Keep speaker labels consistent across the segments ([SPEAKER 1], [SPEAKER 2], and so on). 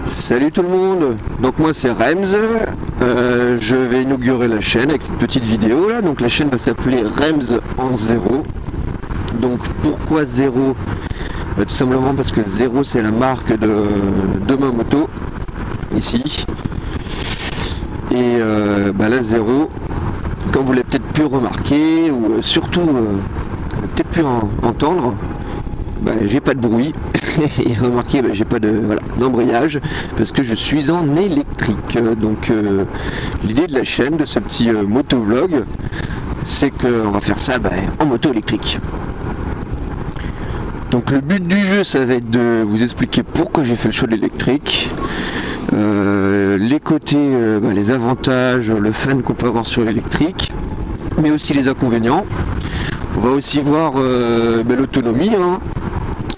[SPEAKER 1] Salut tout le monde, donc moi c'est Rems, je vais inaugurer la chaîne avec cette petite vidéo là, donc la chaîne va s'appeler Rems en zéro. Donc pourquoi zéro? Tout simplement parce que zéro c'est la marque de ma moto, ici. Et là zéro, comme vous l'avez peut-être pu remarquer, ou surtout peut-être pu entendre, j'ai pas de bruit. Et remarquez, j'ai pas d'embrayage parce que je suis en électrique. Donc l'idée de la chaîne, de ce petit motovlog, c'est qu'on va faire ça en moto électrique. Donc le but du jeu, ça va être de vous expliquer pourquoi j'ai fait le choix de l'électrique, les côtés, les avantages, le fun qu'on peut avoir sur l'électrique, mais aussi les inconvénients. On va aussi voir l'autonomie,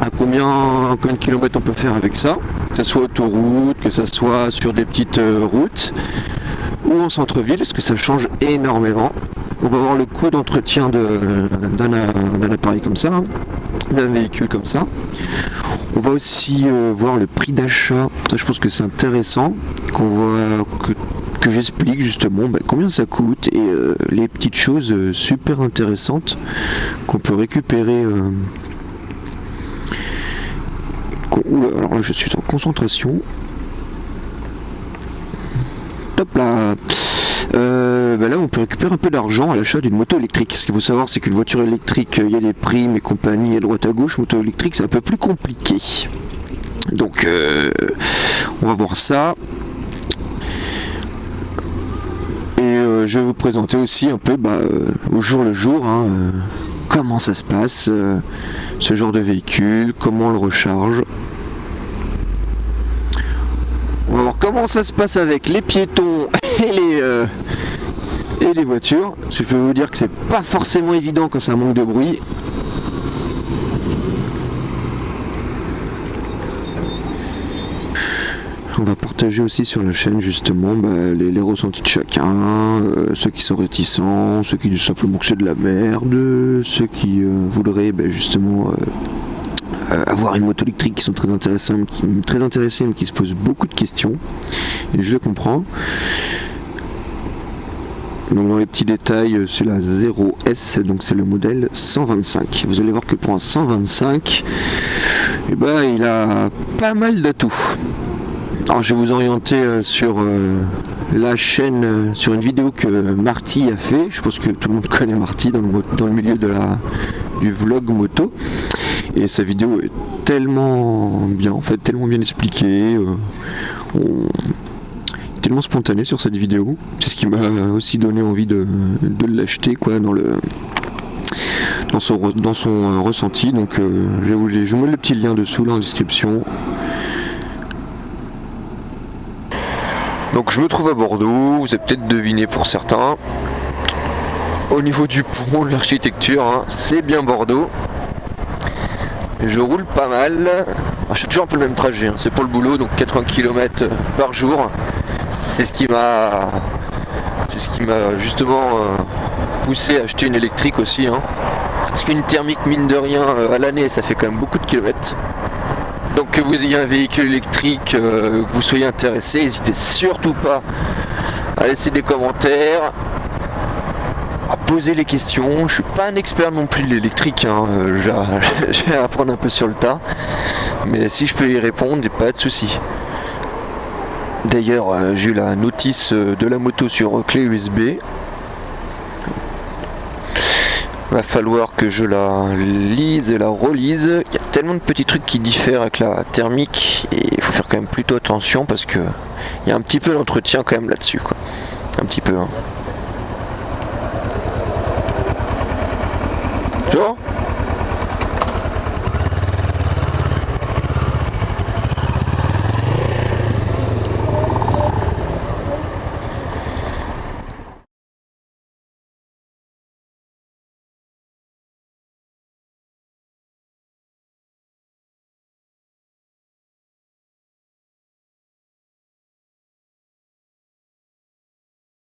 [SPEAKER 1] à combien de kilomètres on peut faire avec ça, que ce soit autoroute, que ce soit sur des petites routes ou en centre-ville, parce que ça change énormément. On va voir le coût d'entretien d'un appareil comme ça, d'un véhicule comme ça. On va aussi voir le prix d'achat. Ça, je pense que c'est intéressant que j'explique justement combien ça coûte et les petites choses super intéressantes qu'on peut récupérer. Alors là je suis en concentration. Top là. Là on peut récupérer un peu d'argent à l'achat d'une moto électrique. Ce qu'il faut savoir, c'est qu'une voiture électrique, il y a des primes et compagnie à droite à gauche. Moto électrique, c'est un peu plus compliqué. Donc on va voir ça. Et je vais vous présenter aussi un peu au jour le jour comment ça se passe, ce genre de véhicule, comment on le recharge. On va voir comment ça se passe avec les piétons et les voitures. Je peux vous dire que c'est pas forcément évident quand ça manque de bruit. On va partager aussi sur la chaîne justement les ressentis de chacun, ceux qui sont réticents, ceux qui disent simplement que c'est de la merde, ceux qui voudraient justement avoir une moto électrique, qui sont très intéressés mais qui se posent beaucoup de questions, et je le comprends. Donc dans les petits détails, c'est la 0S, donc c'est le modèle 125. Vous allez voir que pour un 125, il a pas mal d'atouts. Alors je vais vous orienter sur la chaîne, sur une vidéo que Marty a fait. Je pense que tout le monde connaît Marty dans le milieu du vlog moto. Et sa vidéo est tellement bien, tellement bien expliquée, tellement spontanée sur cette vidéo. C'est ce qui m'a aussi donné envie de l'acheter dans son ressenti. Donc je vous mets le petit lien dessous là en description. Donc je me trouve à Bordeaux, vous avez peut-être deviné pour certains. Au niveau du pont, de l'architecture, c'est bien Bordeaux. Je roule pas mal. Alors, je fais toujours un peu le même trajet, c'est pour le boulot, donc 80 km par jour. C'est ce qui m'a justement poussé à acheter une électrique aussi. Parce qu'une thermique, mine de rien, à l'année, ça fait quand même beaucoup de kilomètres. Donc que vous ayez un véhicule électrique, que vous soyez intéressé, n'hésitez surtout pas à laisser des commentaires, à poser les questions. Je suis pas un expert non plus de l'électrique, je vais apprendre un peu sur le tas, mais si je peux y répondre, il n'y a pas de souci. D'ailleurs, j'ai eu la notice de la moto sur clé USB. Va falloir que je la lise et la relise. Il y a tellement de petits trucs qui diffèrent avec la thermique et il faut faire quand même plutôt attention parce que il y a un petit peu d'entretien quand même là-dessus, quoi. Un petit peu. Genre